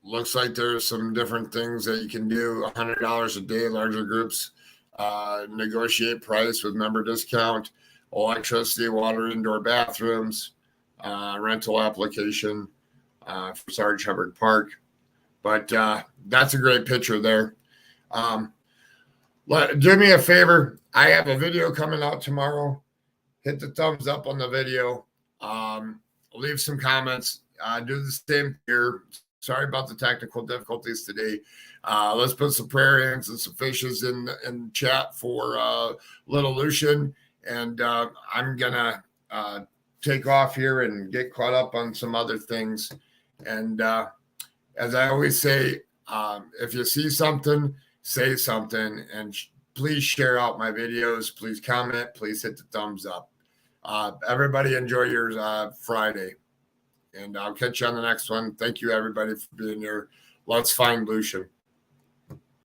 Speaker 1: Looks like there's some different things that you can do. $100 a day, larger groups, negotiate price with member discount, electricity, water, indoor bathrooms, rental application for Sarg Hubbard Park. But that's a great picture there. Do me a favor. I have a video coming out tomorrow. Hit the thumbs up on the video. Leave some comments. Do the same here. Sorry about the technical difficulties today. Let's put some prayer hands and some fishes in chat for little Lucian. And I'm going to take off here and get caught up on some other things. And as I always say, if you see something, say something. And please share out my videos. Please comment. Please hit the thumbs up. Everybody enjoy your Friday. And I'll catch you on the next one. Thank you, everybody, for being here. Let's find Lucian.